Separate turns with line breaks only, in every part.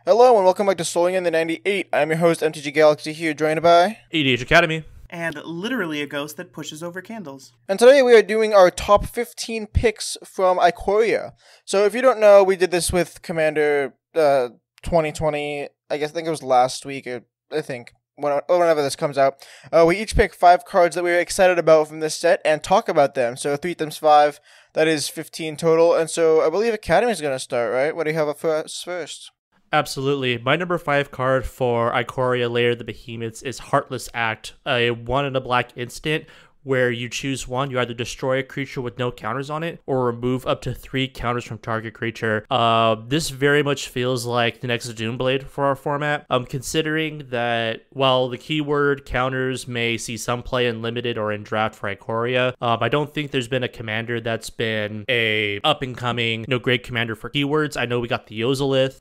Hello and welcome back to Soling in the 98. I'm your host MTG Galaxy here, joined by
EDH Academy.
And literally a ghost that pushes over candles.
And today we are doing our top 15 picks from Ikoria. So if you don't know, we did this with Commander 2020, I think it was last week, whenever this comes out. We each pick 5 cards that we were excited about from this set and talk about them. So 3 times 5, that is 15 total. And so I believe Academy's going to start, right? What do you have for us first?
Absolutely. My number 5 card for Ikoria Lair of the Behemoths is Heartless Act, a 1 and a black instant where you choose one. You either destroy a creature with no counters on it or remove up to 3 counters from target creature. This very much feels like the next Doomblade for our format. Considering that while the keyword counters may see some play in limited or in draft for Ikoria, I don't think there's been a commander that's been a up-and-coming, great commander for keywords. I know we got the Yozalith,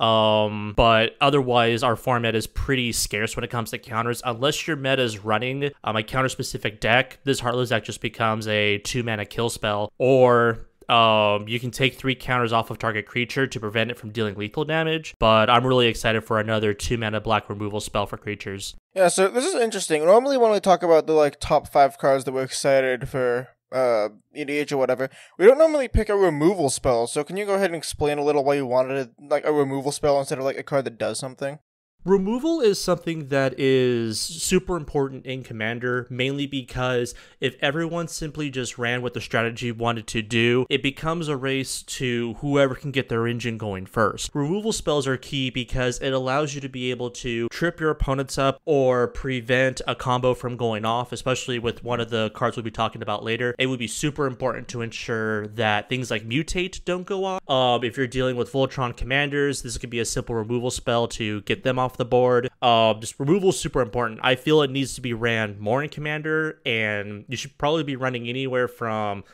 but otherwise our format is pretty scarce when it comes to counters. Unless your meta is running a counter-specific deck, this Heartless Act just becomes a 2-mana kill spell, or you can take 3 counters off of target creature to prevent it from dealing lethal damage, but I'm really excited for another 2-mana black removal spell for creatures.
Yeah, so this is interesting. Normally when we talk about the top 5 cards that we're excited for EDH or whatever, we don't normally pick a removal spell, so can you go ahead and explain a little why you wanted a removal spell instead of a card that does something?
Removal is something that is super important in Commander, mainly because if everyone simply just ran what the strategy wanted to do, it becomes a race to whoever can get their engine going first. Removal spells are key because it allows you to be able to trip your opponents up or prevent a combo from going off, especially with one of the cards we'll be talking about later. It would be super important to ensure that things like Mutate don't go off. If you're dealing with Voltron commanders, this could be a simple removal spell to get them off the board. Just removal is super important. I feel it needs to be ran more in Commander, and you should probably be running anywhere from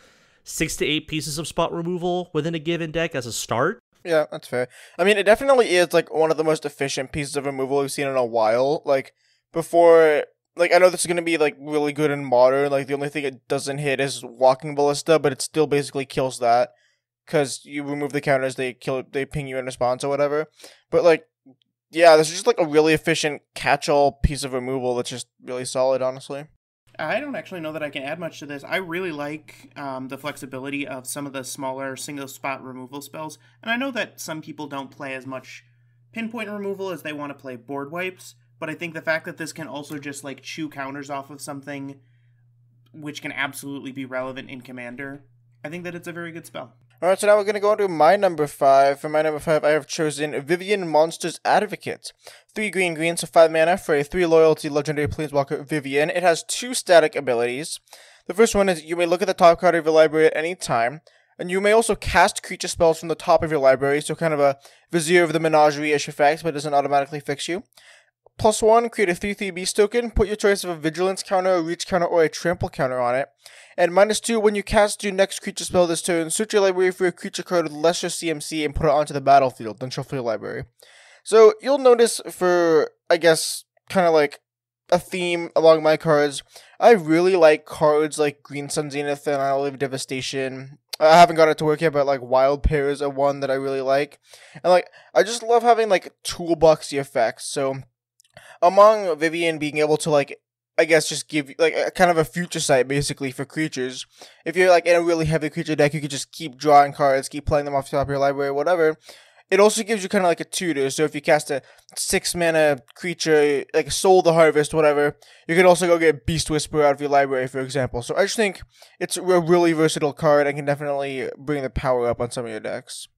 6 to 8 pieces of spot removal within a given deck as a start.
Yeah, that's fair. I mean, it definitely is one of the most efficient pieces of removal we've seen in a while. Before, I know this is going to be really good in Modern. The only thing it doesn't hit is Walking Ballista, but it still basically kills that because you remove the counters, they ping you in response or whatever. But yeah, this is just a really efficient catch-all piece of removal that's just really solid, honestly.
I don't actually know that I can add much to this. I really like the flexibility of some of the smaller single-spot removal spells, and I know that some people don't play as much pinpoint removal as they want to play board wipes, but I think the fact that this can also just chew counters off of something, which can absolutely be relevant in Commander, I think that it's a very good spell.
Alright, so now we're going to go on to my number 5. For my number 5, I have chosen Vivian Monsters Advocate. 3 green, so 5 mana for a 3 loyalty legendary planeswalker Vivian. It has 2 static abilities. The first one is you may look at the top card of your library at any time, and you may also cast creature spells from the top of your library, so kind of a Vizier of the Menagerie-ish effect, but it doesn't automatically fix you. +1, create a 3/3 beast token, put your choice of a vigilance counter, a reach counter, or a trample counter on it. And -2, when you cast your next creature spell this turn, search your library for a creature card with lesser CMC and put it onto the battlefield, then shuffle your library. So you'll notice for, kind of a theme along my cards, I really like cards like Green Sun Zenith and Isle of Devastation. I haven't got it to work yet, but Wild Pairs are one that I really like. And I just love having toolboxy effects, so among Vivian being able to just give a kind of a future sight basically for creatures. If you're in a really heavy creature deck, you could just keep drawing cards, keep playing them off the top of your library, whatever. It also gives you kind of a tutor. So if you cast a 6 mana creature, Soul the Harvest, whatever, you could also go get Beast Whisperer out of your library, for example. So I just think it's a really versatile card and can definitely bring the power up on some of your decks.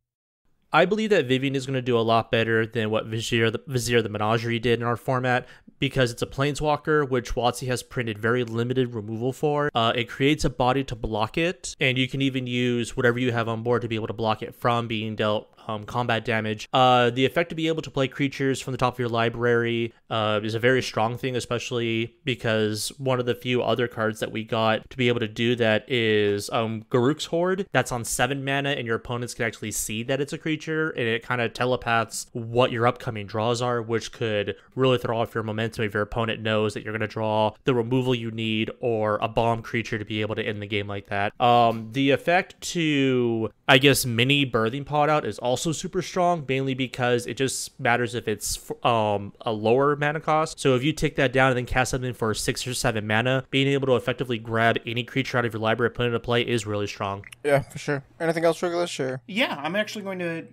I believe that Vivian is going to do a lot better than what Vizier the Menagerie did in our format, because it's a Planeswalker, which WotC has printed very limited removal for. It creates a body to block it, and you can even use whatever you have on board to be able to block it from being dealt combat damage. The effect to be able to play creatures from the top of your library is a very strong thing, especially because one of the few other cards that we got to be able to do that is Garruk's Horde. That's on 7 mana, and your opponents can actually see that it's a creature, and it kind of telepaths what your upcoming draws are, which could really throw off your momentum if your opponent knows that you're going to draw the removal you need or a bomb creature to be able to end the game like that. The effect to, I guess, mini Birthing Pod out is also also super strong, mainly because it just matters if it's a lower mana cost. So if you take that down and then cast something for 6 or 7 mana, being able to effectively grab any creature out of your library and put it into play is really strong.
Yeah, for sure. Anything else, Regulus? Sure.
Yeah, I'm actually going to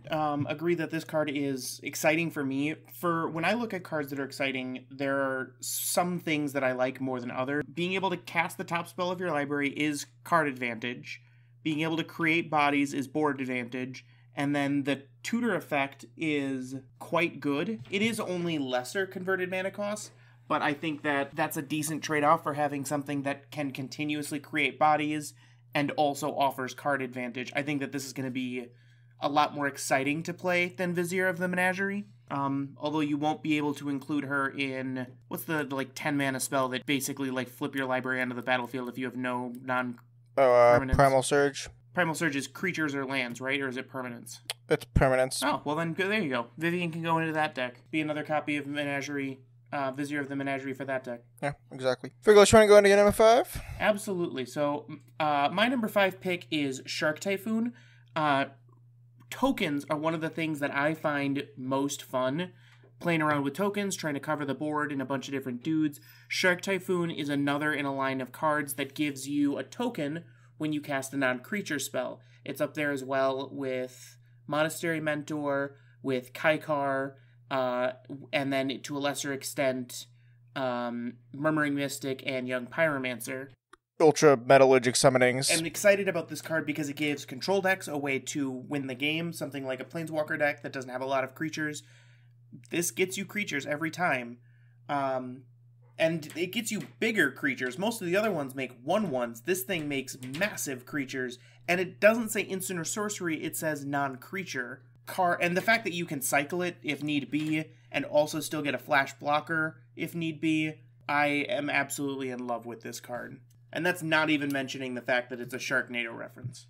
agree that this card is exciting for me. For when I look at cards that are exciting, there are some things that I like more than others. Being able to cast the top spell of your library is card advantage. Being able to create bodies is board advantage. And then the tutor effect is quite good. It is only lesser converted mana costs, but I think that that's a decent trade-off for having something that can continuously create bodies and also offers card advantage. I think that this is going to be a lot more exciting to play than Vizier of the Menagerie. Although you won't be able to include her in, what's the like 10 mana spell that basically like flip your library onto the battlefield if you have no non-permanents?
Primal Surge.
Primal Surge is creatures or lands, right? Or is it permanents?
It's permanents.
Oh, well then there you go. Vivian can go into that deck. Be another copy of Menagerie, Vizier of the Menagerie for that deck.
Yeah, exactly. Regulus, you want to go into your number 5?
Absolutely. So, my number 5 pick is Shark Typhoon. Tokens are one of the things that I find most fun. Playing around with tokens, trying to cover the board in a bunch of different dudes. Shark Typhoon is another in a line of cards that gives you a token when you cast a non-creature spell. It's up there as well with Monastery Mentor, with Kaikar, and then to a lesser extent, Murmuring Mystic and Young Pyromancer.
Ultra Metallurgic Summonings.
I'm excited about this card because it gives control decks a way to win the game, something like a Planeswalker deck that doesn't have a lot of creatures. This gets you creatures every time. And it gets you bigger creatures. Most of the other ones make 1/1s. This thing makes massive creatures. And it doesn't say instant or sorcery, it says non-creature. And the fact that you can cycle it if need be, and also still get a flash blocker if need be, I am absolutely in love with this card. And that's not even mentioning the fact that it's a Sharknado reference.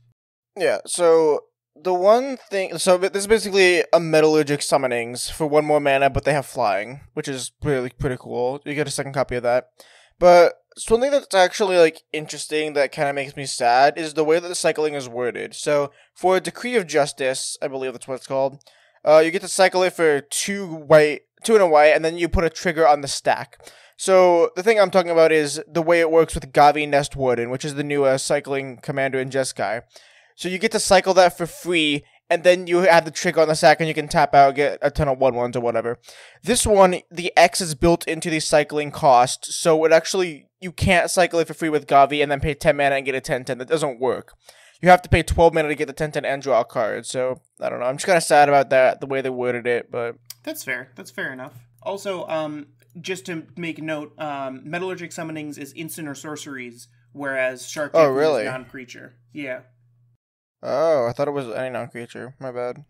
Yeah, so the one thing... So this is basically a Metallurgic Summonings for 1 more mana, but they have flying, which is really pretty cool. You get a second copy of that. But something that's actually like interesting that kind of makes me sad is the way that the cycling is worded. So for a Decree of Justice, I believe that's what it's called, you get to cycle it for 2 and a white, and then you put a trigger on the stack. So the thing I'm talking about is the way it works with Gavi Nest Warden, which is the new cycling commander in Jeskai. So you get to cycle that for free, and then you have the trigger on the stack, and you can tap out, get a ton of 1/1s or whatever. This one, the X is built into the cycling cost, so it actually, you can't cycle it for free with Gavi and then pay 10 mana and get a 10/10. That doesn't work. You have to pay 12 mana to get the 10/10 and draw a card, so I don't know. I'm just kind of sad about that, the way they worded it, but...
That's fair. That's fair enough. Also, just to make note, Metallurgic Summonings is instant or sorceries, whereas Shark Typhoon is non-creature. Yeah.
Oh, I thought it was any non-creature. My bad.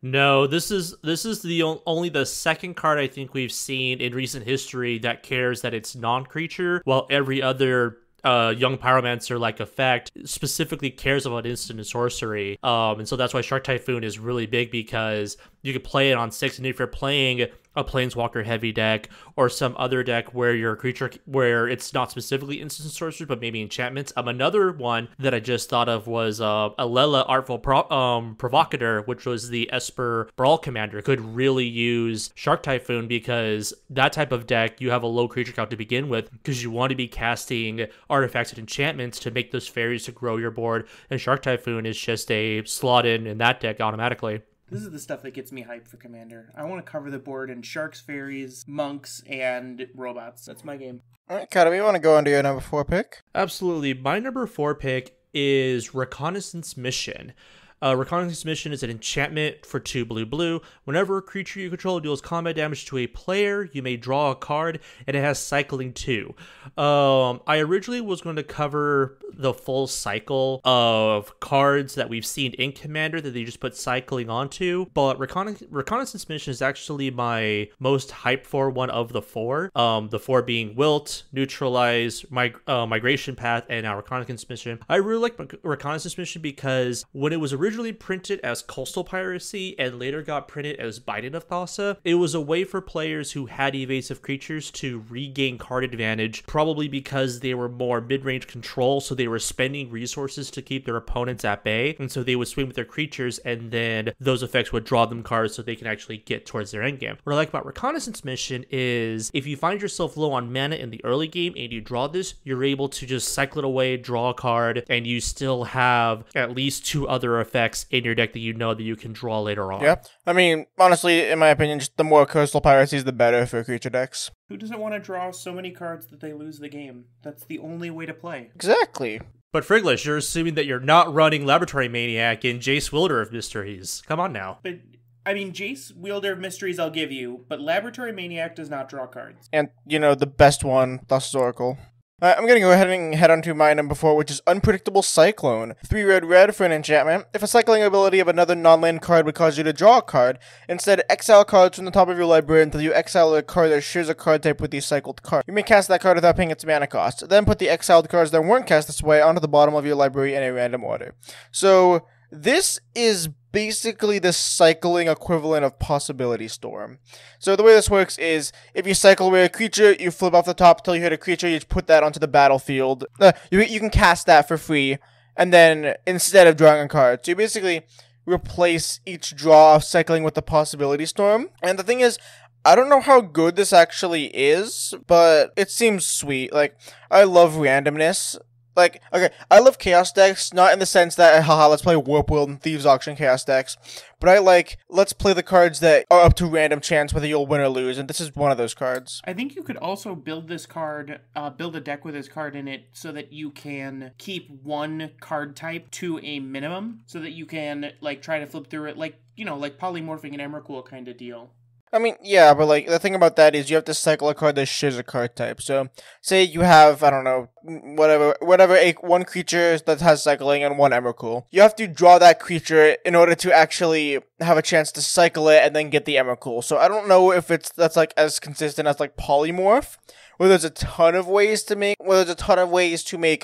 No, this is only the second card I think we've seen in recent history that cares that it's non-creature, while every other Young Pyromancer like effect specifically cares about instant and sorcery. And so that's why Shark Typhoon is really big, because you could play it on 6, and if you're playing a Planeswalker heavy deck or some other deck where your creature, where it's not specifically instant sorcery but maybe enchantments. Another one that I just thought of was Alela Artful Provocateur, which was the Esper Brawl commander, could really use Shark Typhoon, because that type of deck you have a low creature count to begin with, because you want to be casting artifacts and enchantments to make those fairies to grow your board, and Shark Typhoon is just a slot in that deck automatically.
This is the stuff that gets me hyped for Commander. I want to cover the board in sharks, fairies, monks, and robots. That's my game.
All right, Kata, you want to go into your number 4 pick?
Absolutely. My number 4 pick is Reconnaissance Mission. Reconnaissance Mission is an enchantment for 2 blue. Whenever a creature you control deals combat damage to a player, you may draw a card, and it has cycling 2. I originally was going to cover the full cycle of cards that we've seen in Commander that they just put cycling onto, but Reconnaissance Mission is actually my most hyped for one of the 4. The 4 being Wilt, Neutralize, Migration Path, and now Reconnaissance Mission. I really like Reconnaissance Mission because when it was originally originally printed as Coastal Piracy and later got printed as Binding of Thassa. It was a way for players who had evasive creatures to regain card advantage, probably because they were more mid-range control, so they were spending resources to keep their opponents at bay, and so they would swing with their creatures, and then those effects would draw them cards so they can actually get towards their endgame. What I like about Reconnaissance Mission is if you find yourself low on mana in the early game and you draw this, you're able to just cycle it away, draw a card, and you still have at least 2 other effects in your deck that you know that you can draw later on.
Yeah, I mean, honestly, in my opinion, just the more Coastal Piracies, the better for creature decks.
Who doesn't want to draw so many cards that they lose the game? That's the only way to play.
Exactly.
But Friglish, you're assuming that you're not running Laboratory Maniac in Jace Wielder of Mysteries. Come on now.
But, I mean, Jace, Wielder of Mysteries, I'll give you, but Laboratory Maniac does not draw cards.
And, you know, the best one, Thassa's Oracle. I'm going to go ahead and head on to my number 4, which is Unpredictable Cyclone. 3 red for an enchantment. If a cycling ability of another non-land card would cause you to draw a card, instead exile cards from the top of your library until you exile a card that shares a card type with the cycled card. You may cast that card without paying its mana cost. Then put the exiled cards that weren't cast this way onto the bottom of your library in a random order. So, this is basically the cycling equivalent of Possibility Storm. So the way this works is, if you cycle away a creature, you flip off the top till you hit a creature, you just put that onto the battlefield. You can cast that for free, and then instead of drawing a card. So you basically replace each draw of cycling with the Possibility Storm. And the thing is, I don't know how good this actually is, but it seems sweet. Like, I love randomness. Like, okay, I love Chaos decks, not in the sense that, haha, let's play Warp World and Thieves Auction Chaos decks, but I like, let's play the cards that are up to random chance whether you'll win or lose, and this is one of those cards.
I think you could also build this card, build a deck with this card in it so that you can keep one card type to a minimum, so that you can, like, try to flip through it, like, you know, like Polymorphing and Emrakul kind of deal.
I mean, yeah, but, like, the thing about that is you have to cycle a card that shares a card type. So, say you have, I don't know, one creature that has cycling and 1 Emrakul. You have to draw that creature in order to actually have a chance to cycle it and then get the Emrakul. So, I don't know if that's, like, as consistent as, like, Polymorph, where there's a ton of ways to make,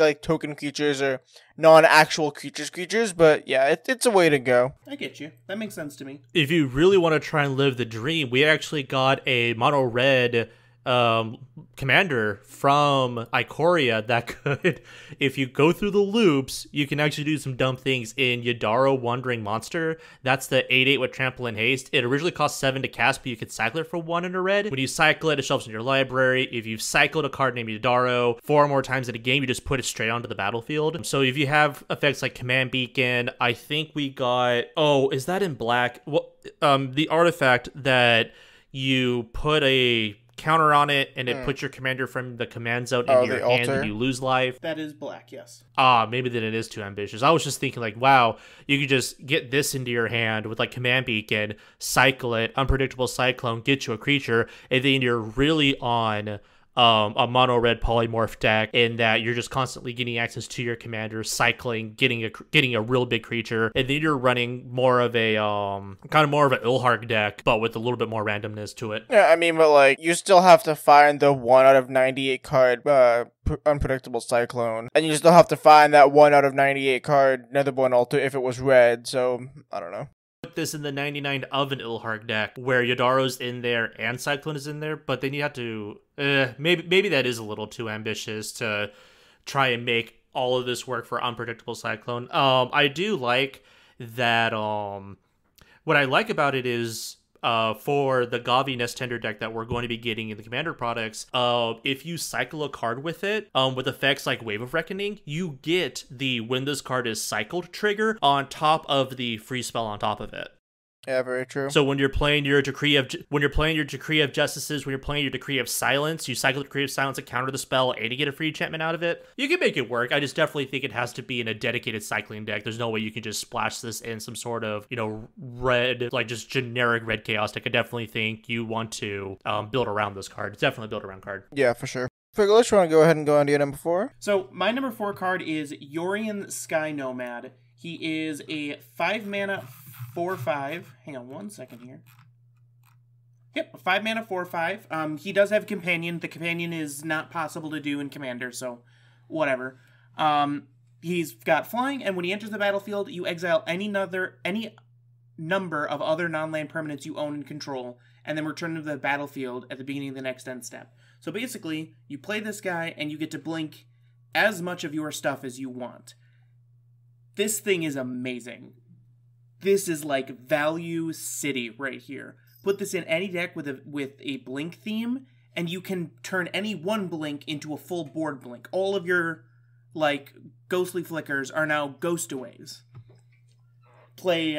like, token creatures or non-actual creatures, but yeah, it's a way to go.
I get you. That makes sense to me.
If you really want to try and live the dream, we actually got a mono red commander from Ikoria that could, if you go through the loops, you can actually do some dumb things in Yadaro Wandering Monster. That's the 8/8 with Trample and Haste. It originally cost 7 to cast, but you could cycle it for 1 in a red. When you cycle it, it shelves in your library. If you've cycled a card named Yadaro 4 or more times in a game, you just put it straight onto the battlefield. So if you have effects like Command Beacon, I think we got, oh, is that in black? Well, the artifact that you put a counter on it and it puts your commander from the command zone into your hand and you lose life.
That is black, yes.
Maybe then it is too ambitious. I was just thinking like, wow, you could just get this into your hand with like Command Beacon, cycle it, Unpredictable Cyclone, get you a creature, and then you're really on a mono red polymorph deck in that you're just constantly getting access to your commander, cycling, getting a real big creature, and then you're running more of a kind of more of an Ilharg deck, but with a little bit more randomness to it.
Yeah, I mean, but like you still have to find the 1 out of 98 card Unpredictable Cyclone, and you still have to find that 1 out of 98 card Netherborn Altar if it was red. So I don't know.
Put this in the 99 of an Ilharg deck where Yadaro's in there and Cyclone is in there, but then you have to maybe that is a little too ambitious to try and make all of this work for Unpredictable Cyclone. I do like that. What I like about it is for the Gavi Nest Tender deck that we're going to be getting in the Commander products, if you cycle a card with it, with effects like Wave of Reckoning, you get the when this card is cycled trigger on top of the free spell on top of it.
Yeah, very true.
So when you're playing your Decree of Justices, when you're playing your Decree of Silence, you cycle the Decree of Silence to counter the spell and you get a free enchantment out of it. You can make it work. I just definitely think it has to be in a dedicated cycling deck. There's no way you can just splash this in some sort of, red, like just generic red chaos deck. I definitely think you want to build around this card. It's definitely a build around card.
Yeah, for sure. Friggles, you want to go ahead and go on to your number 4?
So my number 4 card is Yorion Skye Nomad. He is a 5 mana 4/5. Hang on one second here. Yep, 5 mana 4/5. He does have Companion. The Companion is not possible to do in Commander, so whatever. He's got flying, and when he enters the battlefield, you exile any number of other non-land permanents you own and control, and then return to the battlefield at the beginning of the next end step. So basically, you play this guy, and you get to blink as much of your stuff as you want. This thing is amazing. This is like value city right here. Put this in any deck with a blink theme, and you can turn any one blink into a full board blink. All of your, like, ghostly flickers are now ghostaways. Play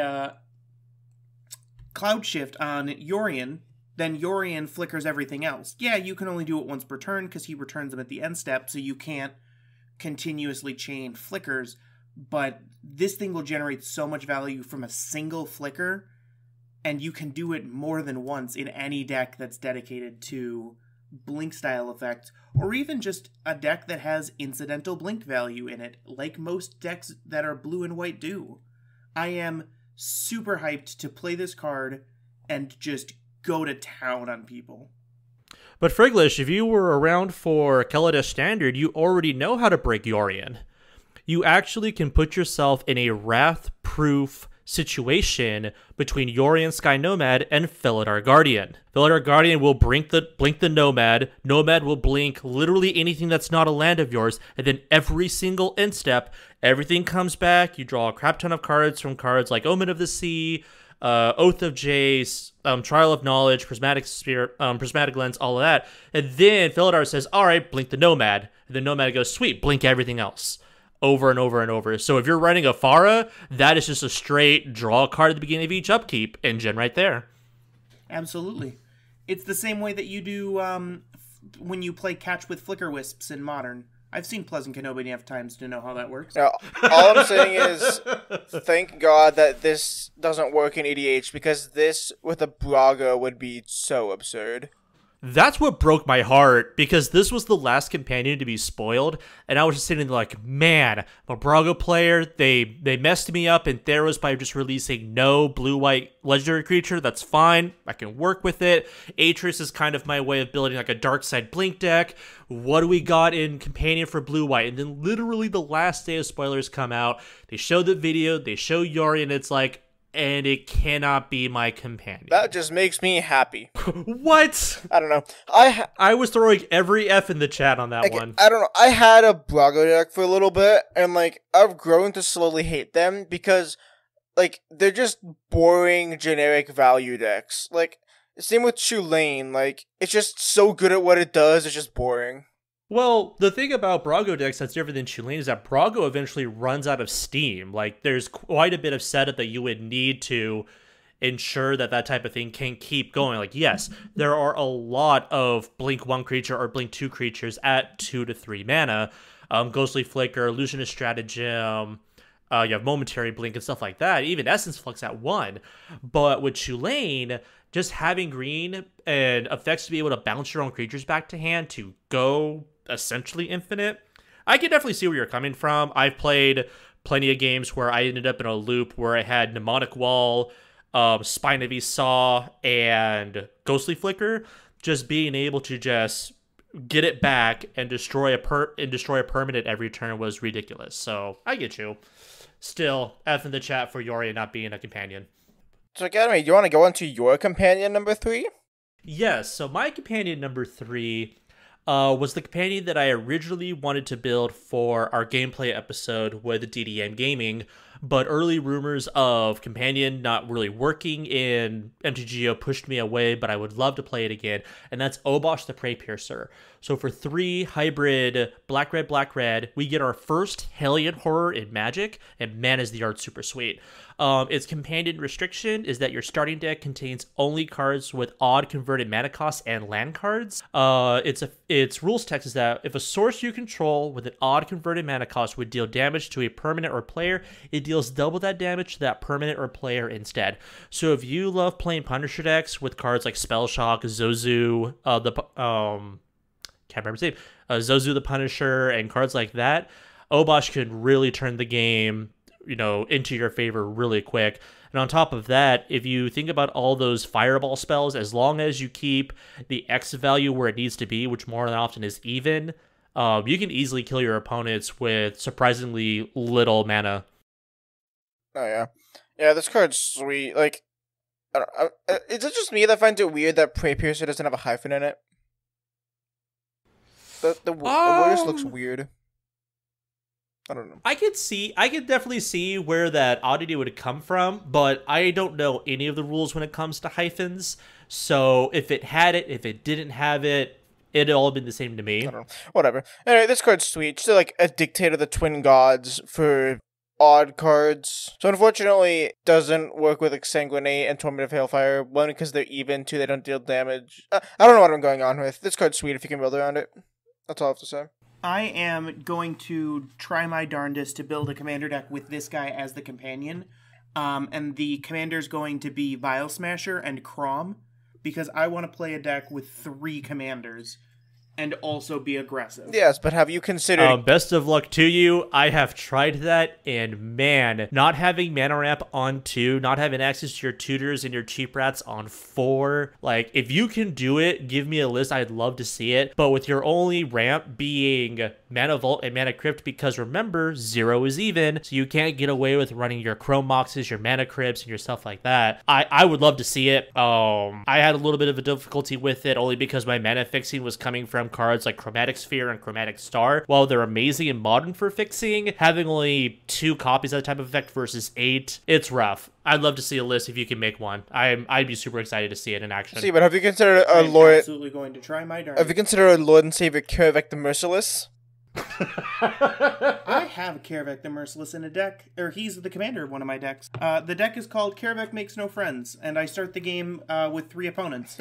Cloud Shift on Yorion, then Yorion flickers everything else. Yeah, you can only do it once per turn because he returns them at the end step, so you can't continuously chain flickers, but this thing will generate so much value from a single flicker, and you can do it more than once in any deck that's dedicated to blink style effects, or even just a deck that has incidental blink value in it, like most decks that are blue and white do. I am super hyped to play this card and just go to town on people.
But Friglish, if you were around for Kaladesh Standard, you already know how to break Yorion. You actually can put yourself in a wrath-proof situation between Yorion, Skye Nomad, and Felidar Guardian. Felidar Guardian will blink the Nomad. Nomad will blink literally anything that's not a land of yours, and then every single end step, everything comes back. You draw a crap ton of cards from cards like Omen of the Sea, Oath of Jace, Trial of Knowledge, Prismatic Spirit, Prismatic Lens, all of that. And then Felidar says, all right, blink the Nomad. And the Nomad goes, sweet, blink everything else. Over and over and over. So if you're running a Farah, that is just a straight draw card at the beginning of each upkeep engine right there.
Absolutely. It's the same way that you do when you play Catch with Flicker Wisps in Modern. I've seen Pleasant Kenobi enough times to know how that works.
Now, all I'm saying is, thank God that this doesn't work in EDH, because this with a Brago would be so absurd.
That's what broke my heart, because this was the last companion to be spoiled, and I was just sitting there like, man, I'm a Brago player, they messed me up in Theros by just releasing no blue-white legendary creature. That's fine, I can work with it. Atris is kind of my way of building like a dark side blink deck. What do we got in companion for blue-white? And then literally the last day of spoilers come out, they show the video, they show Yori, and it's like, and it cannot be my companion.
That just makes me happy.
What?
I don't know.
I was throwing every F in the chat on that one.
I don't know. I had a Brago deck for a little bit, and like I've grown to slowly hate them because like they're just boring generic value decks. Like same with Tulane. Like it's just so good at what it does, it's just boring.
Well, the thing about Brago decks that's different than Tulane is that Brago eventually runs out of steam. Like, there's quite a bit of setup that you would need to ensure that that type of thing can keep going. Like, yes, there are a lot of Blink 1 creature or Blink 2 creatures at 2 to 3 mana. Ghostly Flicker, Illusionist Stratagem, you have Momentary Blink and stuff like that. Even Essence Flux at 1. But with Tulane, just having green and effects to be able to bounce your own creatures back to hand to go essentially infinite, I can definitely see where you're coming from. I've played plenty of games where I ended up in a loop where I had Mnemonic Wall, Spine of Esau, and Ghostly Flicker. Just being able to just get it back and destroy a permanent every turn was ridiculous. So I get you. Still, F in the chat for Yori not being a companion.
So Academy, you want to go into your companion number 3?
Yes, so my companion number 3 was the companion that I originally wanted to build for our gameplay episode with DDM Gaming, but early rumors of companion not really working in MTGO pushed me away, but I would love to play it again, and that's Obosh the Prey Piercer. So for 3 hybrid black-red, we get our first Hellion Horror in Magic, and man is the art super sweet. Its companion restriction is that your starting deck contains only cards with odd converted mana costs and land cards. Its rules text is that if a source you control with an odd converted mana cost would deal damage to a permanent or player, it deals double that damage to that permanent or player instead. So if you love playing Punisher decks with cards like Spell Shock, Zozu, can't remember his name, Zozu the Punisher, and cards like that, Obosh can really turn the game, into your favor really quick. And on top of that, if you think about all those fireball spells, as long as you keep the X value where it needs to be, which more than often is even, you can easily kill your opponents with surprisingly little mana.
Oh yeah, yeah. This card's sweet. Like, I don't, is it just me that finds it weird that Prey Piercer doesn't have a hyphen in it? The word just looks weird. I don't know.
I could definitely see where that oddity would come from, but I don't know any of the rules when it comes to hyphens. So if it had it, if it didn't have it, it'd all been the same to me.
I don't know. Whatever. Anyway, this card's sweet. Just like a Dictator of the Twin Gods for odd cards. So unfortunately, it doesn't work with Exsanguinate and Torment of Hailfire. One, because they're even. Two, they don't deal damage. I don't know what I'm going on with. This card's sweet if you can build around it. That's all I have to say.
I am going to try my darndest to build a commander deck with this guy as the companion. And the commander's going to be Vile Smasher and Crom, because I want to play a deck with 3 commanders and also be aggressive.
Yes, but have you considered...
best of luck to you. I have tried that, and man, not having mana ramp on 2, not having access to your tutors and your cheap rats on 4, like, if you can do it, give me a list. I'd love to see it. But with your only ramp being Mana Vault and Mana Crypt, because remember, 0 is even, so you can't get away with running your Chrome Moxes, your Mana Crypts, and your stuff like that. I would love to see it. I had a little bit of a difficulty with it, only because my mana fixing was coming from cards like Chromatic Sphere and Chromatic Star. While they're amazing and modern for fixing, having only 2 copies of that type of effect versus 8, it's rough. I'd love to see a list if you can make one. I'd be super excited to see it in action.
See, but have you considered a
I'm
Lord...
absolutely going to try my darndest.
Have you considered a Lord and Savior Karavek the Merciless?
I have Karavek the Merciless in a deck, or he's the commander of one of my decks. The deck is called Karavek Makes No Friends, and I start the game with 3 opponents.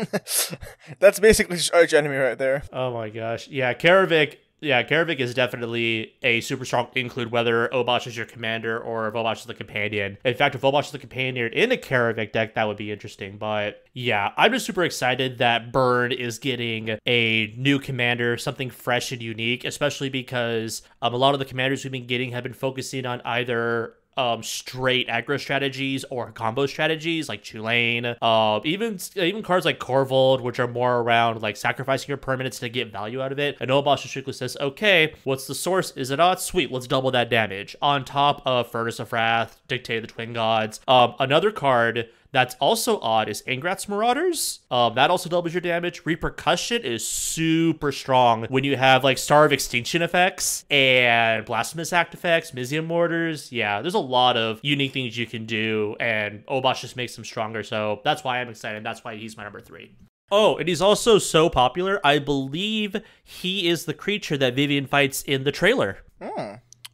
That's basically just arch enemy right there.
Oh my gosh. Yeah, Karavik is definitely a super strong include, whether Obosh is your commander or if Obosh is the companion. In fact, if Obosh is the companion in a Karavik deck, that would be interesting. But yeah, I'm just super excited that Burn is getting a new commander, something fresh and unique, especially because a lot of the commanders we've been getting have been focusing on either straight aggro strategies or combo strategies like Tulane, even cards like Corvold, which are more around like sacrificing your permanents to get value out of it. And Obosh strictly says, okay, what's the source? Is it odd? Sweet, let's double that damage. On top of Furnace of Wrath, Dictate of the Twin Gods. Another card that's also odd is Angrat's Marauders. That also doubles your damage. Repercussion is super strong when you have like Star of Extinction effects and Blasphemous Act effects, Mizium Mortars. Yeah, there's a lot of unique things you can do, and Obosh just makes them stronger. So that's why I'm excited. That's why he's my number 3. Oh, and he's also so popular, I believe he is the creature that Vivian fights in the trailer.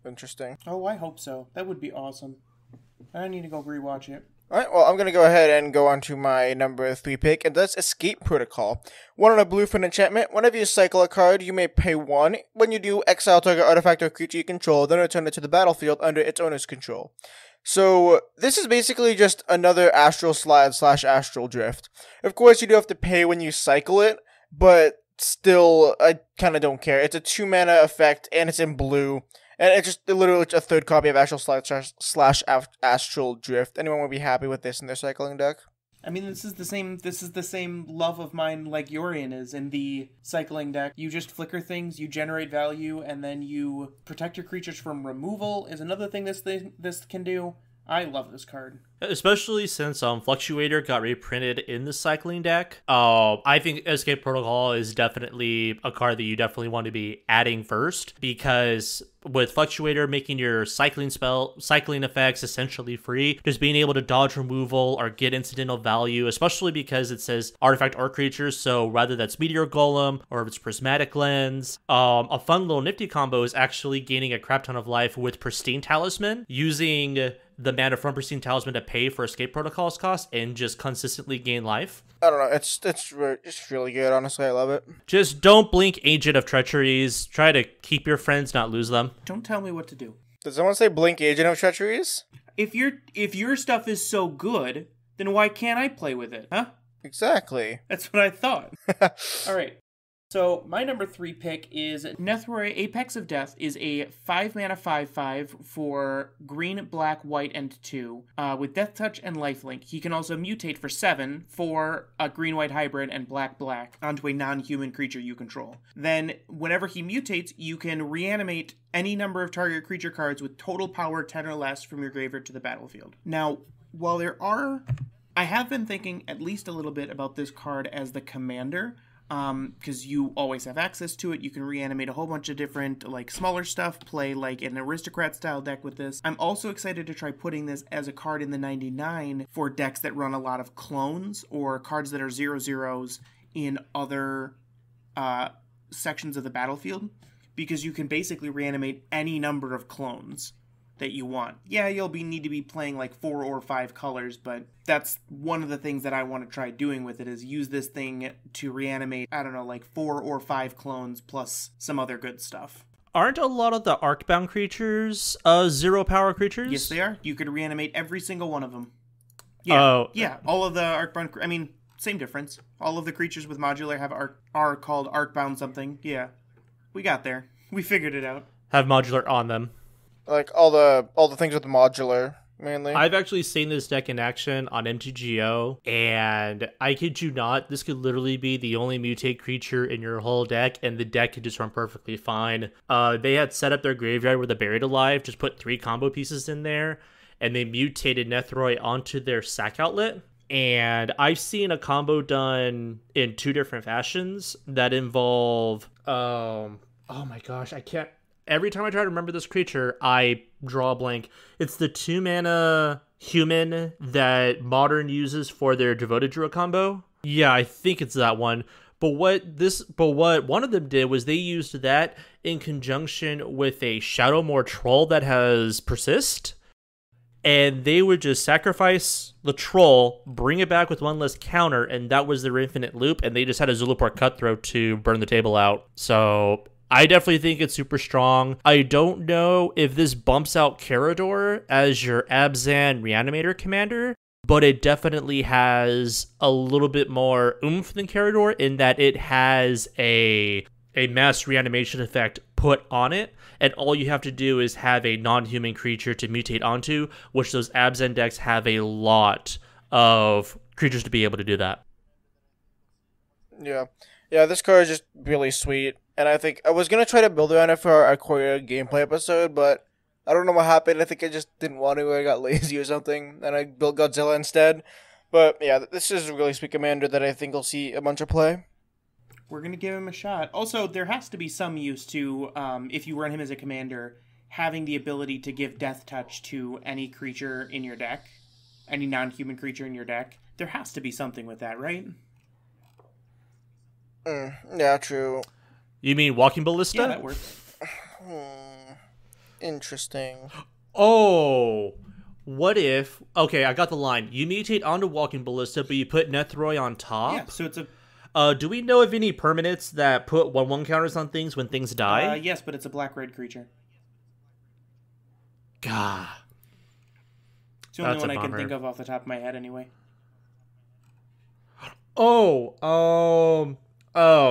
Interesting.
Oh, I hope so. That would be awesome. I need to go rewatch it.
Alright, well, I'm going to go ahead and go on to my number 3 pick, and that's Escape Protocol. 1 on a blue for an enchantment. Whenever you cycle a card, you may pay 1. When you do, exile target artifact or creature you control, then return it to the battlefield under its owner's control. So, this is basically just another Astral Slide / Astral Drift. Of course, you do have to pay when you cycle it, but still, I kind of don't care. It's a 2 mana effect, and it's in blue. And it's just literally a 3rd copy of Astral Slide / Astral Drift. Anyone would be happy with this in their cycling deck?
I mean, this is the same love of mine like Yorion is in the cycling deck. You just flicker things, you generate value, and then you protect your creatures from removal is another thing this can do. I love this card.
Especially since Fluctuator got reprinted in the cycling deck. I think Escape Protocol is definitely a card that you definitely want to be adding first, because with Fluctuator making your cycling effects essentially free, just being able to dodge removal or get incidental value, especially because it says artifact or creatures, so whether that's Meteor Golem or if it's Prismatic Lens, a fun little nifty combo is actually gaining a crap ton of life with Pristine Talisman, using the mana from Pristine Talisman to pay for Escape Protocol's cost and just consistently gain life.
I don't know, it's really good, honestly, I love it.
Just don't blink Agent of Treacheries. Try to keep your friends, not lose them.
Don't tell me what to do.
Does someone say blink Agent of Treacheries?
If your stuff is so good, then why can't I play with it, huh?
Exactly.
That's what I thought. Alright. So my number 3 pick is Nethroi Apex of Death is a 5-mana 5/5 for green, black, white, and 2 with Death Touch and Lifelink. He can also mutate for 7 for a green-white hybrid and black-black onto a non-human creature you control. Then whenever he mutates, you can reanimate any number of target creature cards with total power 10 or less from your graveyard to the battlefield. Now, while I have been thinking at least a little bit about this card as the commander, because you always have access to it. You can reanimate a whole bunch of different, like, smaller stuff, play, like, an aristocrat-style deck with this. I'm also excited to try putting this as a card in the 99 for decks that run a lot of clones, or cards that are 0/0s in other sections of the battlefield, because you can basically reanimate any number of clones that you want. Yeah, you'll need to be playing like 4 or 5 colors, but that's one of the things that I want to try doing with it, is use this thing to reanimate, I don't know, like 4 or 5 clones plus some other good stuff.
Aren't a lot of the Arcbound creatures 0-power creatures?
Yes, they are. You could reanimate every single one of them. Yeah, yeah. All of the Arcbound, I mean, same difference. All of the creatures with modular are called Arcbound something. Yeah, we got there. We figured it out.
Have modular on them.
Like all the things with modular, mainly.
I've actually seen this deck in action on MTGO, and I kid you not, this could literally be the only mutate creature in your whole deck, and the deck could just run perfectly fine. They had set up their graveyard with a Buried Alive, just put 3 combo pieces in there, and they mutated Nethroi onto their sack outlet. And I've seen a combo done in 2 different fashions that involve, oh my gosh, I can't. Every time I try to remember this creature, I draw a blank. It's the 2-mana human that Modern uses for their Devoted Druid combo. Yeah, I think it's that one. But what one of them did was they used that in conjunction with a Shadowmoor Troll that has Persist. And they would just sacrifice the troll, bring it back with 1 less counter, and that was their infinite loop. And they just had a Zulaport Cutthroat to burn the table out. So I definitely think it's super strong. I don't know if this bumps out Carador as your Abzan Reanimator commander, but it definitely has a little bit more oomph than Carador in that it has a mass reanimation effect put on it, and all you have to do is have a non-human creature to mutate onto, which those Abzan decks have a lot of creatures to be able to do that.
Yeah, this card is just really sweet. And I think I was going to try to build around it for our Ikoria gameplay episode, but I don't know what happened. I think I just didn't want to. I got lazy or something, and I built Godzilla instead. But yeah, this is a really sweet commander that I think will see a bunch of play.
We're going to give him a shot. Also, there has to be some use to, if you run him as a commander, having the ability to give Death Touch to any creature in your deck, any non-human creature in your deck. There has to be something with that, right?
Yeah, true.
You mean Walking Ballista?
Yeah, that works.
Interesting.
Oh, what if... Okay, I got the line. You mutate onto Walking Ballista, but you put Nethroi on top?
Yeah, so it's a...
do we know of any permanents that put 1/1 counters on things when things die?
Yes, but it's a black-red creature.
Gah.
It's the only one I can think of off the top of my head, anyway.
Oh,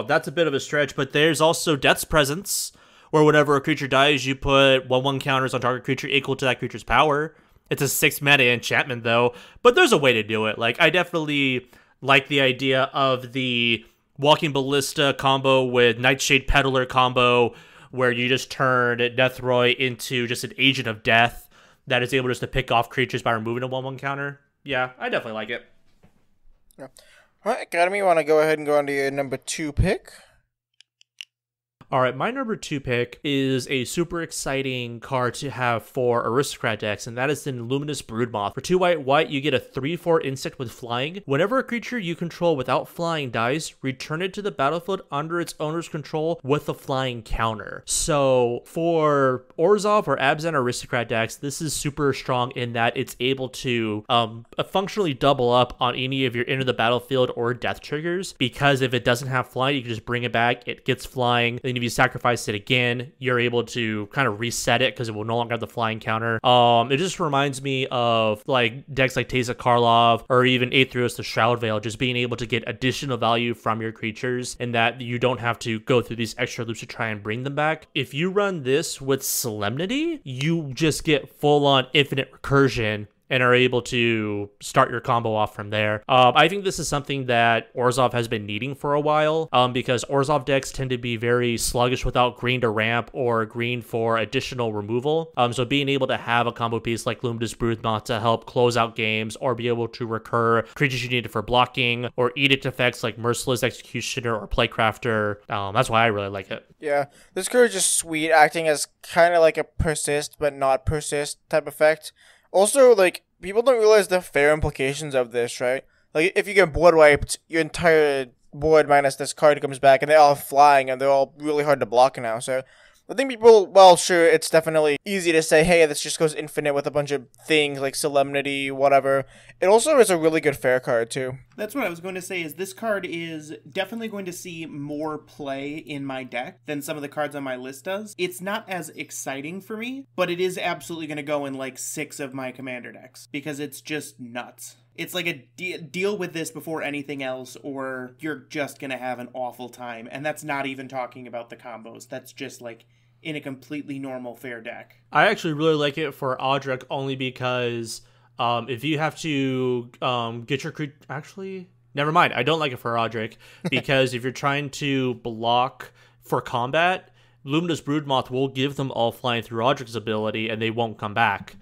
that's a bit of a stretch, but there's also Death's Presence, where whenever a creature dies, you put 1/1 counters on target creature equal to that creature's power. It's a 6-mana enchantment, though, but there's a way to do it. Like, I definitely like the idea of the Walking Ballista combo with Nightshade Peddler combo, where you just turn Nethroi into just an agent of death that is able just to pick off creatures by removing a 1/1 counter. Yeah, I definitely like it.
Yeah. All right, Academy, you want to go ahead and go on to your number 2 pick?
All right, my number 2 pick is a super exciting card to have for Aristocrat decks, and that is the Luminous Brood. For 2 white, you get a 3/4 insect with flying. Whenever a creature you control without flying dies, return it to the battlefield under its owner's control with a flying counter. So for Orzhov or Abzan Aristocrat decks, this is super strong in that it's able to functionally double up on any of your enter the battlefield or death triggers, because if it doesn't have flying, you can just bring it back, it gets flying, then if if you sacrifice it again, you're able to kind of reset it because it will no longer have the flying counter. It just reminds me of like decks like Teysa Karlov or even Aetherios the Shroud Veil, just being able to get additional value from your creatures and that you don't have to go through these extra loops to try and bring them back. If you run this with Solemnity, you just get full-on infinite recursion and are able to start your combo off from there. I think this is something that Orzhov has been needing for a while, because Orzhov decks tend to be very sluggish without green to ramp or green for additional removal. So being able to have a combo piece like Luminous Brood to help close out games or be able to recur creatures you needed for blocking or edict effects like Merciless Executioner or Playcrafter, that's why I really like it.
Yeah, this card is just sweet, acting as kind of like a persist but not persist type effect. Also, like, people don't realize the fair implications of this, right? Like, if you get board wiped, your entire board minus this card comes back, and they're all flying, and they're all really hard to block now, so I think people, well, sure, it's definitely easy to say, hey, this just goes infinite with a bunch of things like Solemnity, whatever. It also is a really good fair card, too.
That's what I was going to say, is this card is definitely going to see more play in my deck than some of the cards on my list does. It's not as exciting for me, but it is absolutely going to go in like 6 of my commander decks, because it's just nuts. It's like a deal with this before anything else, or you're just going to have an awful time. And that's not even talking about the combos. That's just like in a completely normal fair deck.
I actually really like it for Audric only because if you have to get your creature... Actually, never mind. I don't like it for Audric because if you're trying to block for combat, Luminous Broodmoth will give them all flying through Audric's ability and they won't come back.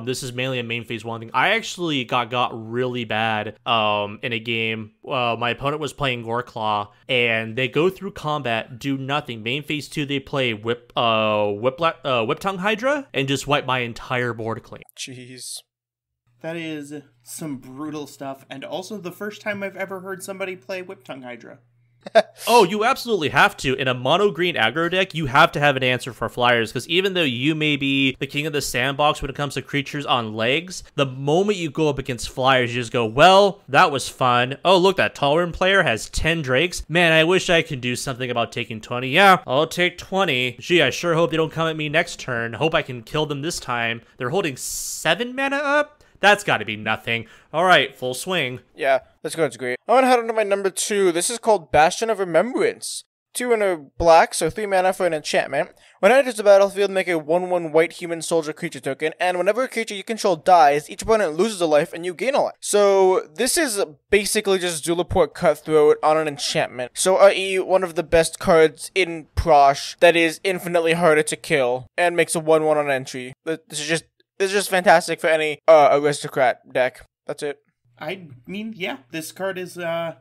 This is mainly a main phase 1 thing. I actually got really bad in a game. My opponent was playing Goreclaw, and they go through combat, do nothing. Main phase 2, they play Whip Tongue Hydra, and just wipe my entire board clean.
Jeez.
That is some brutal stuff, and also the first time I've ever heard somebody play Whip Tongue Hydra.
Oh, you absolutely have to. In a mono-green aggro deck, you have to have an answer for flyers, because even though you may be the king of the sandbox when it comes to creatures on legs, the moment you go up against flyers, you just go, well, that was fun. Oh, look, that Tolerant player has 10 Drakes. Man, I wish I could do something about taking 20. Yeah, I'll take 20. Gee, I sure hope they don't come at me next turn. Hope I can kill them this time. They're holding 7 mana up? That's got to be nothing. All right, full swing.
Yeah, this card's great. I want to head on to my number 2. This is called Bastion of Remembrance. 2 and a black, so 3 mana for an enchantment. When it enters the battlefield, make a 1/1 white human soldier creature token, and whenever a creature you control dies, each opponent loses a life and you gain a life. So this is basically just Zulaport Cutthroat on an enchantment. So i.e. one of the best cards in Prosh that is infinitely harder to kill and makes a 1/1 on entry. This is just fantastic for any aristocrat deck. That's it.
I mean, yeah, this card is a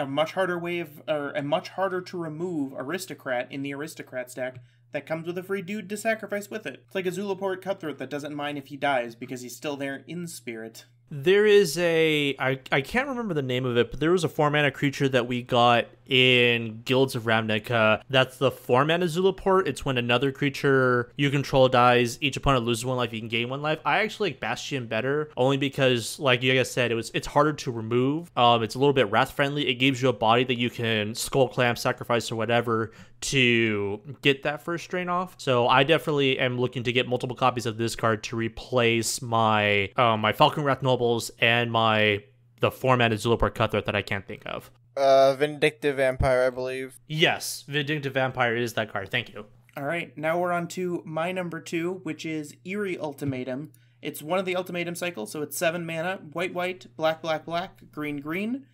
much harder a much harder to remove aristocrat in the aristocrats deck that comes with a free dude to sacrifice with it. It's like a Zulaport Cutthroat that doesn't mind if he dies because he's still there in spirit.
There is I can't remember the name of it, but there was a 4-mana creature that we got in Guilds of Ravnica. That's the 4-mana Zulaport. It's when another creature you control dies, each opponent loses 1 life, you can gain 1 life. I actually like Bastion better, only because, like you guys said, it's harder to remove. It's a little bit wrath friendly. It gives you a body that you can Skull Clamp, sacrifice, or whatever to get that first strain off. So I definitely am looking to get multiple copies of this card to replace my my Falcon Wrath Nobles and the 4-mana Zulaport Cutthroat that I can't think of.
Vindictive Vampire, I believe.
Yes, Vindictive Vampire is that card. Thank you.
All right, now we're on to my number 2, which is Eerie Ultimatum. It's one of the Ultimatum cycles, so it's 7 mana, white, black, green, green.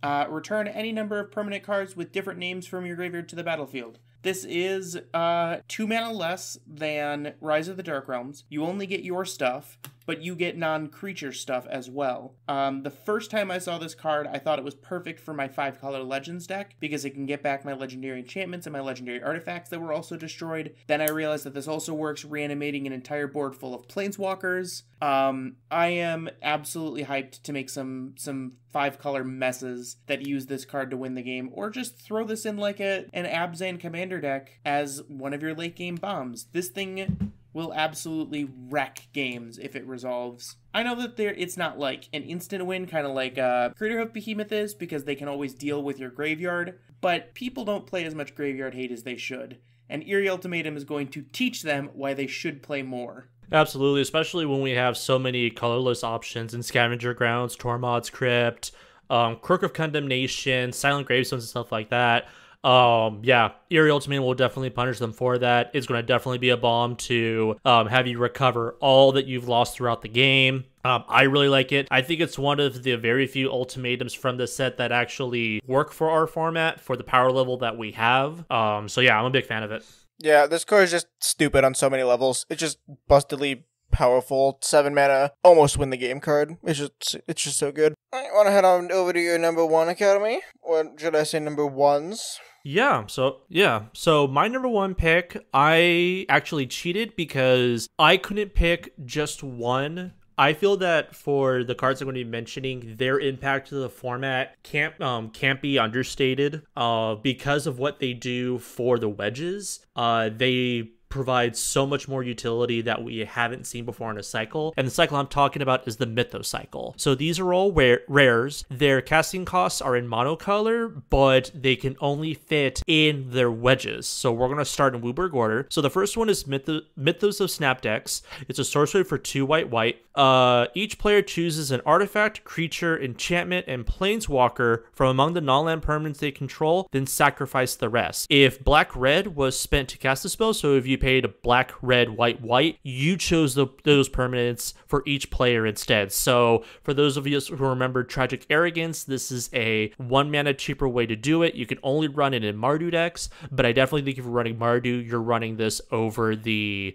Return any number of permanent cards with different names from your graveyard to the battlefield. This is 2 mana less than Rise of the Dark Realms. You only get your stuff, but you get non-creature stuff as well. The first time I saw this card, I thought it was perfect for my 5-color Legends deck, because it can get back my legendary enchantments and my legendary artifacts that were also destroyed. Then I realized that this also works reanimating an entire board full of Planeswalkers. I am absolutely hyped to make some 5-color messes that use this card to win the game, or just throw this in like an Abzan Commander deck as one of your late game bombs. This thing will absolutely wreck games if it resolves. I know that it's not like an instant win, kind of like Craterhoof Behemoth is, because they can always deal with your graveyard, but people don't play as much graveyard hate as they should, and Eerie Ultimatum is going to teach them why they should play more.
Absolutely, especially when we have so many colorless options in Scavenger Grounds, Tormod's Crypt, Crook of Condemnation, Silent Gravestones, and stuff like that. Yeah, Eerie Ultimatum will definitely punish them for that. It's going to definitely be a bomb to have you recover all that you've lost throughout the game. I really like it. I think it's one of the very few ultimatums from the set that actually work for our format, for the power level that we have. So yeah, I'm a big fan of it.
Yeah, this card is just stupid on so many levels. It's just bustedly powerful. 7 mana, almost win the game card. It's just so good. I want to head on over to your number 1 academy, or should I say number 1s?
So my number 1 pick, I actually cheated because I couldn't pick just one. I feel that for the cards I'm going to be mentioning, their impact to the format can't be understated. Because of what they do for the wedges, they provide so much more utility that we haven't seen before in a cycle. And the cycle I'm talking about is the Mythos cycle. So these are all rares. Their casting costs are in monocolor, but they can only fit in their wedges. So we're going to start in Wooburg order. So the first one is Mythos of Snapdex. It's a sorcery for 2 white. Each player chooses an artifact, creature, enchantment, and planeswalker from among the non-land permanents they control, then sacrifice the rest. If black-red was spent to cast the spell, so if you paid black, red, white, you chose those permanents for each player instead. So for those of you who remember Tragic Arrogance, this is a 1 mana cheaper way to do it. You can only run it in Mardu decks, but I definitely think if you're running Mardu, you're running this over the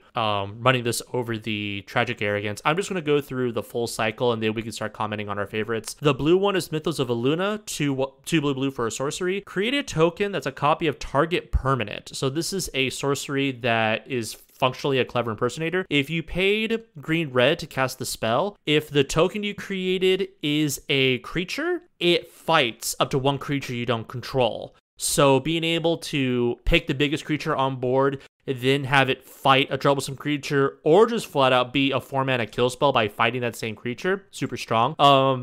Tragic Arrogance. I'm just going to go through the full cycle and then we can start commenting on our favorites. The blue one is Mythos of Aluna, 2 blue for a sorcery. Create a token that's a copy of target permanent. So this is a sorcery that is functionally a clever impersonator. If you paid green-red to cast the spell, if the token you created is a creature, it fights up to 1 creature you don't control. So being able to pick the biggest creature on board, then have it fight a troublesome creature, or just flat out be a 4-mana kill spell by fighting that same creature, super strong.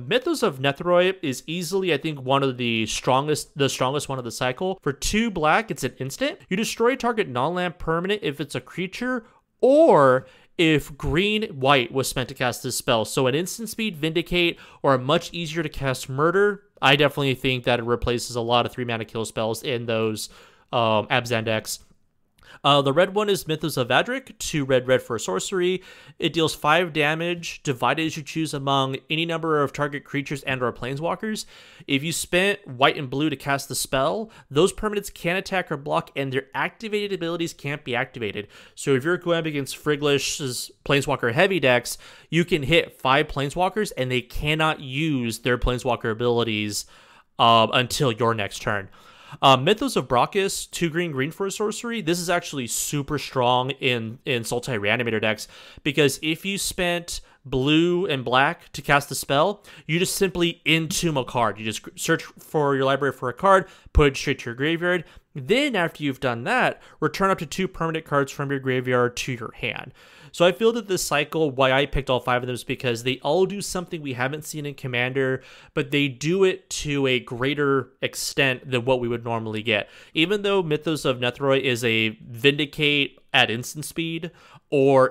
Mythos of Nethroi is easily, I think, one of the strongest one of the cycle. For 2 black, it's an instant. You destroy target non-land permanent if it's a creature, or if green-white was spent to cast this spell. So an instant speed, Vindicate, or a much easier to cast Murder. I definitely think that it replaces a lot of 3-mana kill spells in those Abzan decks. The red one is Mythos of Vadrik, 2 red for a sorcery. It deals 5 damage, divided as you choose among any number of target creatures and or planeswalkers. If you spent white and blue to cast the spell, those permanents can attack or block, and their activated abilities can't be activated. So if you're going up against Friglish's Planeswalker heavy decks, you can hit 5 planeswalkers, and they cannot use their planeswalker abilities until your next turn. Mythos of Brachus, 2 green for a sorcery. This is actually super strong in Sultai Reanimator decks, because if you spent blue and black to cast the spell, you just simply entomb a card. You just search for your library for a card, put it straight to your graveyard. Then after you've done that, return up to 2 permanent cards from your graveyard to your hand. So I feel that this cycle, why I picked all 5 of them, is because they all do something we haven't seen in Commander, but they do it to a greater extent than what we would normally get. Even though Mythos of Nethroi is a Vindicate at instant speed, or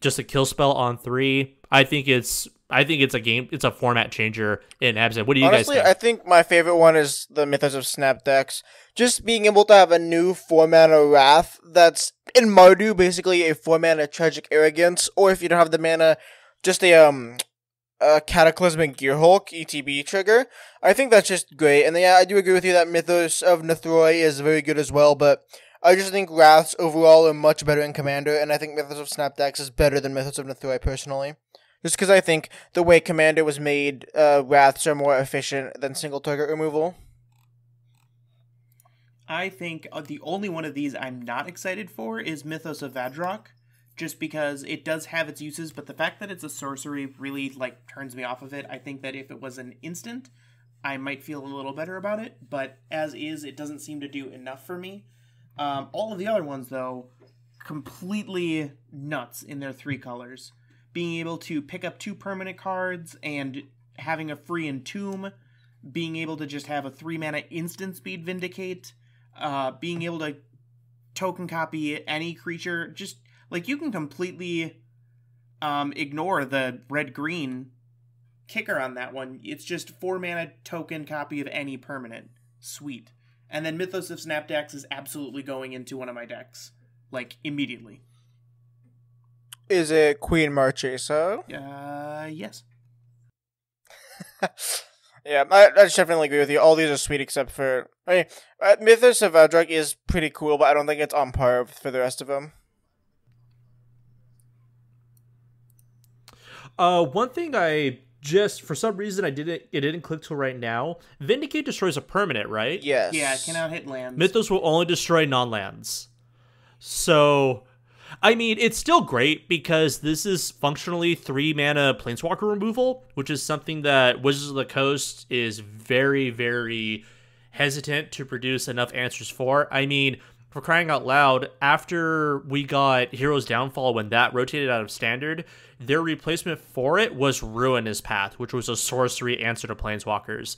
just a kill spell on 3, I think it's a format changer in Abzan. What do you guys think?
Honestly, I think my favorite one is the Mythos of Snapdex. Just being able to have a new 4-mana Wrath that's in Mardu, basically a 4-mana Tragic Arrogance, or if you don't have the mana, just a Cataclysmic Gearhulk ETB trigger. I think that's just great. And yeah, I do agree with you that Mythos of Nethroi is very good as well, but I just think Wraths overall are much better in Commander, and I think Mythos of Snapdex is better than Mythos of Nethroi personally. Just because I think the way Commander was made, Wraths are more efficient than single target removal.
I think the only one of these I'm not excited for is Mythos of Vadrok, just because it does have its uses, but the fact that it's a sorcery really turns me off of it. I think that if it was an instant, I might feel a little better about it, but as is, it doesn't seem to do enough for me. All of the other ones, though, completely nuts in their 3 colors. Being able to pick up 2 permanent cards and having a free Entomb, being able to just have a 3-mana instant speed Vindicate, being able to token copy any creature, just, like, you can completely ignore the red-green kicker on that one. It's just 4-mana token copy of any permanent. Sweet. And then Mythos of Snapdax is absolutely going into one of my decks, like, immediately.
Is it Queen Marchesa?
Yes.
Yeah, I definitely agree with you. All these are sweet except for... Mythos of Eldrug is pretty cool, but I don't think it's on par for the rest of them.
One thing I just, for some reason, it didn't click till right now. Vindicate destroys a permanent, right?
Yes.
Yeah, it cannot hit lands.
Mythos will only destroy non-lands. So... I mean, it's still great because this is functionally 3-mana Planeswalker removal, which is something that Wizards of the Coast is very, very hesitant to produce enough answers for. I mean, for crying out loud, after we got Hero's Downfall, when that rotated out of Standard, their replacement for it was Ruinous Path, which was a sorcery answer to Planeswalkers.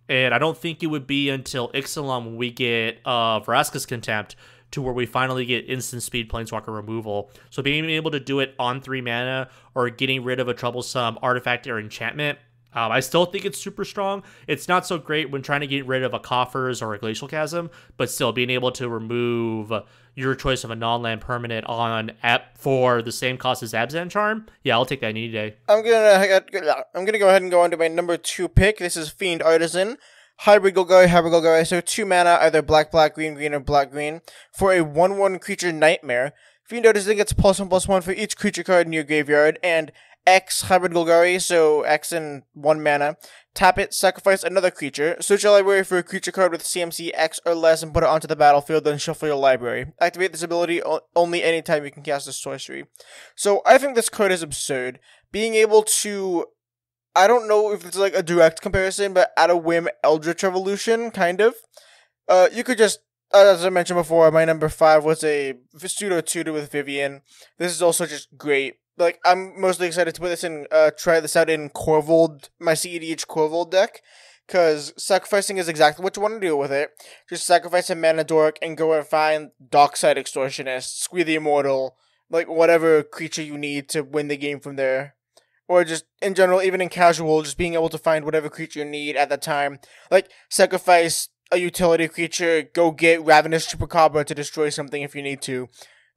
And I don't think it would be until Ixalan when we get Vraska's Contempt to where we finally get instant speed Planeswalker removal. So being able to do it on 3 mana or getting rid of a troublesome artifact or enchantment, I still think it's super strong. It's not so great when trying to get rid of a Coffers or a Glacial Chasm, but still being able to remove your choice of a non-land permanent on app for the same cost as Abzan Charm, yeah, I'll take that any day.
I'm gonna go ahead and go on to my number 2 pick. This is Fiend Artisan. Hybrid Golgari, so 2 mana, either black, green, or black, green, for a 1/1 creature nightmare. Fiend Artisan gets +1/+1 for each creature card in your graveyard, and X Hybrid Golgari, so X and 1 mana. Tap it, sacrifice another creature, search your library for a creature card with CMC X or less and put it onto the battlefield, then shuffle your library. Activate this ability only anytime you can cast a sorcery. So I think this card is absurd. Being able to... I don't know if it's like a direct comparison, but at a whim, Eldritch Revolution, kind of. You could just, as I mentioned before, my number 5 was a pseudo-tutor with Vivian. This is also just great. Like, I'm mostly excited to put this in, try this out in Corvold, my CEDH Corvold deck, because sacrificing is exactly what you want to do with it. Just sacrifice a mana dork and go and find Dockside Extortionist, Squee the Immortal, like whatever creature you need to win the game from there. Or just, in general, even in casual, just being able to find whatever creature you need at the time. Like, sacrifice a utility creature, go get Ravenous Chupacabra to destroy something if you need to.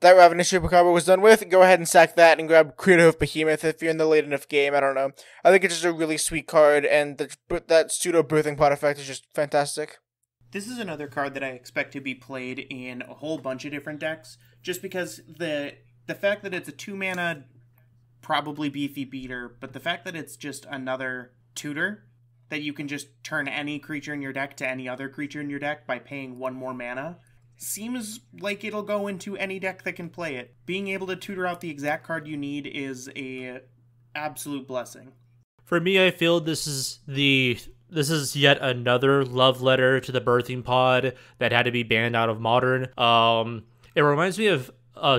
That Ravenous Chupacabra was done with, go ahead and sack that and grab Creator of Behemoth if you're in the late enough game, I don't know. I think it's just a really sweet card, and that pseudo-birthing pot effect is just fantastic.
This is another card that I expect to be played in a whole bunch of different decks, just because the fact that it's a 2-mana... probably beefy beater, but the fact that it's just another tutor that you can just turn any creature in your deck to any other creature in your deck by paying 1 more mana seems like it'll go into any deck that can play it. Being able to tutor out the exact card you need is a absolute blessing.
For me, I feel this is yet another love letter to the birthing pod that had to be banned out of Modern. It reminds me of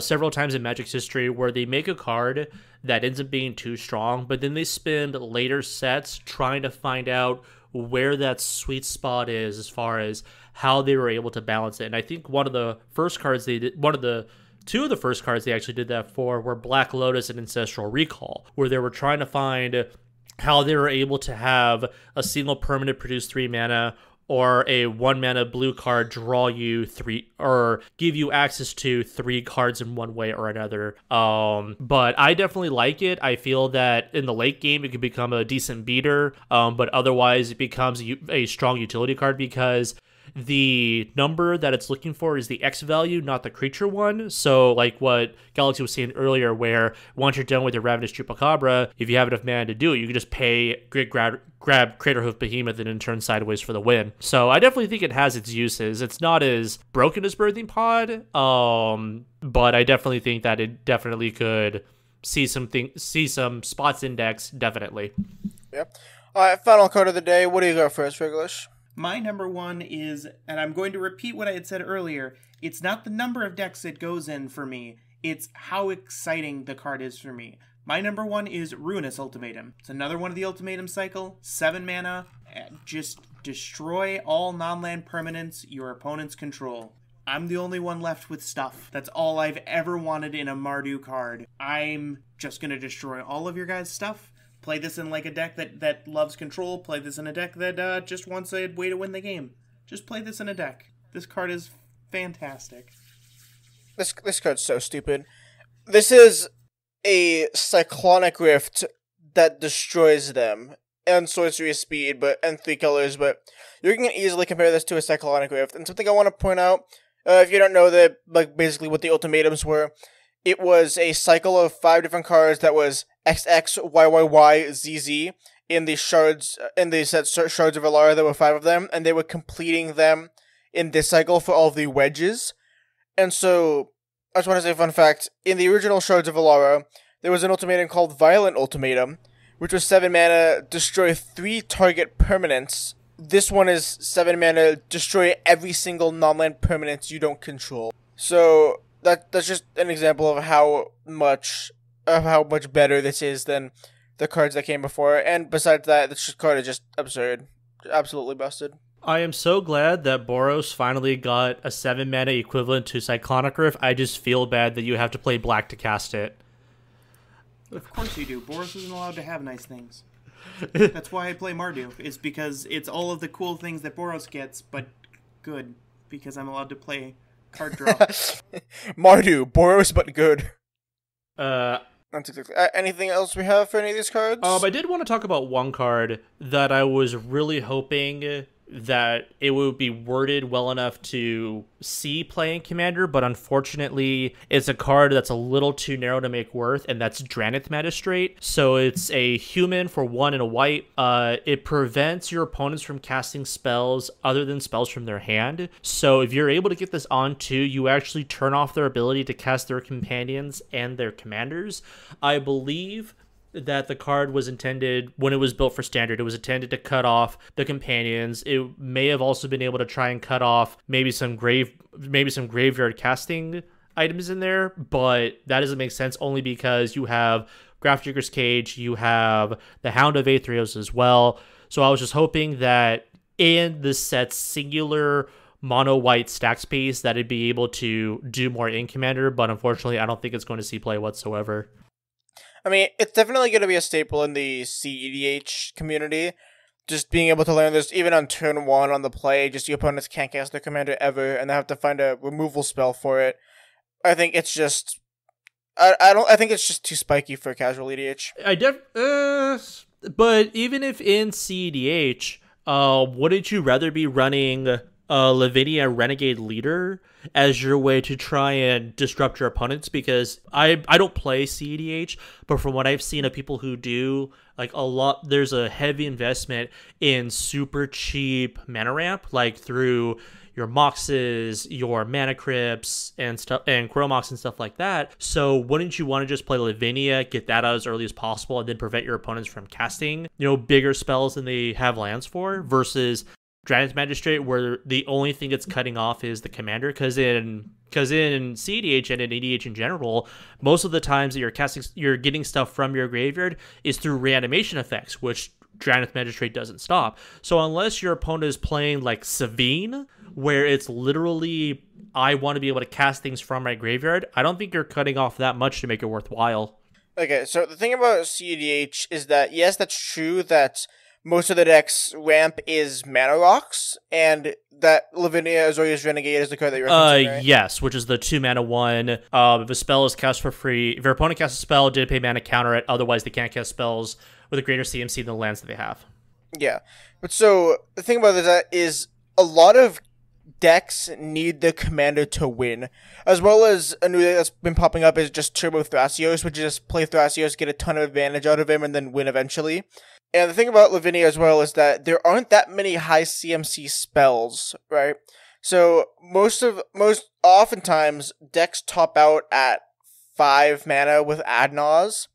several times in Magic's history where they make a card that ends up being too strong, but then they spend later sets trying to find out where that sweet spot is as far as how they were able to balance it. And I think two of the first cards they actually did that for were Black Lotus and Ancestral Recall, where they were trying to find how they were able to have a single permanent produce 3 mana, or a 1-mana blue card draw you 3, or give you access to 3 cards in one way or another. But I definitely like it. I feel that in the late game, it could become a decent beater, but otherwise it becomes a strong utility card because the number that it's looking for is the X value, not the creature one. So like what Galaxy was saying earlier, where once you're done with your Ravenous Chupacabra, if you have enough mana to do it, you can just pay, grab Craterhoof Behemoth and then turn sideways for the win. So I definitely think it has its uses. It's not as broken as Birthing Pod, but I definitely think that it definitely could see some spots index, definitely.
Yep. All right, final card of the day. What do you got first, Regulish?
My number 1 is, and I'm going to repeat what I had said earlier, it's not the number of decks it goes in for me, It's how exciting the card is for me. My number 1 is Ruinous Ultimatum. It's another one of the Ultimatum cycle. 7 mana. Just destroy all non-land permanents your opponents control. I'm the only one left with stuff. That's all I've ever wanted in a Mardu card. I'm just going to destroy all of your guys' stuff. Play this in like a deck that loves control. Play this in a deck that just wants a way to win the game. Just play this in a deck. This card is fantastic.
This card's so stupid. This is a Cyclonic Rift that destroys them. And sorcery speed, and 3 colors, but you can easily compare this to a Cyclonic Rift. And something I want to point out, if you don't know basically what the ultimatums were, it was a cycle of 5 different cards that was XX, YYY, ZZ in the shards, in the set Shards of Alara. There were 5 of them, and they were completing them in this cycle for all of the wedges. And so, I just want to say a fun fact, in the original Shards of Alara, there was an ultimatum called Violent Ultimatum, which was 7 mana, destroy 3 target permanents. This one is 7 mana, destroy every single non-land permanent you don't control. So that's just an example of how much better this is than the cards that came before. And besides that, this card is just absurd, absolutely busted.
I am so glad that Boros finally got a 7 mana equivalent to Cyclonic Rift. I just feel bad that you have to play black to cast it.
Of course you do. Boros isn't allowed to have nice things. That's why I play Mardu. It's because it's all of the cool things that Boros gets, but good. Because I'm allowed to play card draw.
Mardu, Boros, but good.
That's
exactly. Anything else we have for any of these cards?
I did want to talk about one card that I was really hoping that it would be worded well enough to see playing Commander, but unfortunately it's a card that's a little too narrow to make worth, and that's Drannith Magistrate. So it's a human for 1 and a white. It prevents your opponents from casting spells other than spells from their hand. So if you're able to get this on too, you actually turn off their ability to cast their companions and their commanders. I believe that the card was intended, when it was built for standard, it was intended to cut off the companions. It may have also been able to try and cut off maybe some graveyard casting items in there, but that doesn't make sense only because you have Grafdigger's Cage, you have the Hound of Aetherios as well. So I was just hoping that in the set's singular mono white stack space that it'd be able to do more in Commander, but unfortunately I don't think it's going to see play whatsoever.
I mean, it's definitely going to be a staple in the CEDH community. Just being able to learn this, even on turn 1 on the play, just your opponents can't cast their commander ever, and they have to find a removal spell for it. I think it's just, I think it's just too spiky for casual EDH.
But even if in CEDH, wouldn't you rather be running Lavinia Renegade Leader as your way to try and disrupt your opponents? Because I don't play CEDH, but from what I've seen of people who do, like a lot, there's a heavy investment in super cheap mana ramp, like through your Moxes, your Mana Crypts, and stuff, and Chromox and stuff like that. So wouldn't you want to just play Lavinia, get that out as early as possible, and then prevent your opponents from casting, bigger spells than they have lands for, versus Drannith Magistrate, where the only thing it's cutting off is the commander? Because in CEDH and in EDH in general, most of the times that you're getting stuff from your graveyard is through reanimation effects, which Drannith Magistrate doesn't stop. So unless your opponent is playing like Savine, where it's literally, I want to be able to cast things from my graveyard, I don't think you're cutting off that much to make it worthwhile. Okay,
so the thing about CEDH is that, yes, that's true that most of the deck's ramp is Mana Rocks, and that Lavinia Azorius Renegade is the card that you're referencing, right?
Yes, which is the 2 mana 1. If a spell is cast for free, if your opponent casts a spell, did pay mana, counter it. Otherwise, they can't cast spells with a greater CMC than the lands that they have.
Yeah, but so the thing about that is a lot of decks need the commander to win, as well as a new deck that's been popping up is just Turbo Thrasios, which is just play Thrasios, get a ton of advantage out of him, and then win eventually. And the thing about Lavinia as well is that there aren't that many high CMC spells, right? So most oftentimes decks top out at 5 mana with Adnaz.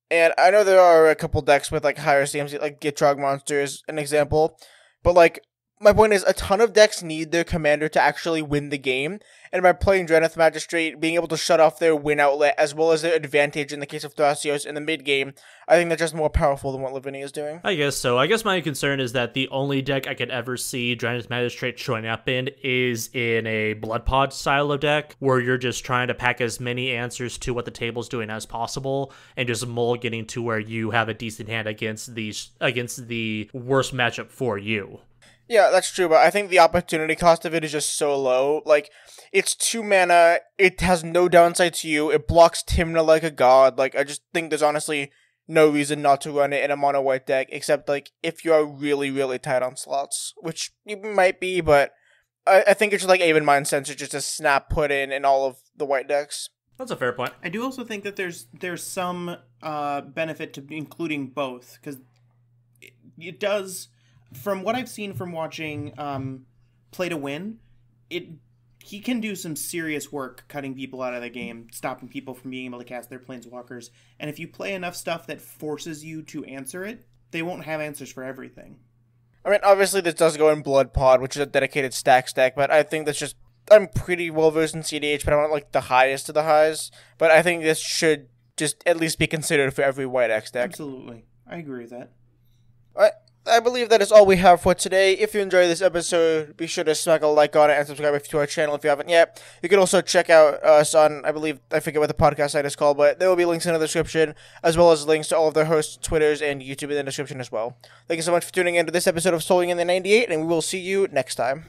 And I know there are a couple decks with like higher CMC, like Gitrog Monster is an example. But like my point is, a ton of decks need their commander to actually win the game, and by playing Drenith Magistrate, being able to shut off their win outlet, as well as their advantage in the case of Thrasios in the mid-game, I think that's just more powerful than what Lavinia is doing.
I guess so. I guess my concern is that the only deck I could ever see Drenith Magistrate showing up in is in a Blood Pod style of deck, where you're just trying to pack as many answers to what the table's doing as possible, and just getting to where you have a decent hand against the worst matchup for you.
Yeah, that's true, but I think the opportunity cost of it is just so low. Like, it's 2 mana, it has no downside to you, it blocks Tymna like a god. Like, I just think there's honestly no reason not to run it in a mono white deck, except, like, if you are really, really tight on slots, which you might be, but I think it's just like Aven Mind Sensor just a snap put in all of the white decks.
That's a fair point.
I do also think that there's some benefit to including both, because it does... From what I've seen from watching Play to Win, he can do some serious work cutting people out of the game, stopping people from being able to cast their planeswalkers. And if you play enough stuff that forces you to answer it, they won't have answers for everything.
I mean, obviously this does go in Blood Pod, which is a dedicated stack, but I think that's just... I'm pretty well versed in CDH, but I'm not like the highest of the highs. But I think this should just at least be considered for every white X deck.
Absolutely. I agree with that.
Alright. I believe that is all we have for today. If you enjoyed this episode, be sure to smack a like on it and subscribe to our channel if you haven't yet. You can also check out us on, I forget what the podcast site is called, but there will be links in the description, as well as links to all of their hosts' Twitters and YouTube in the description as well. Thank you so much for tuning in to this episode of Soling in the 98, and we will see you next time.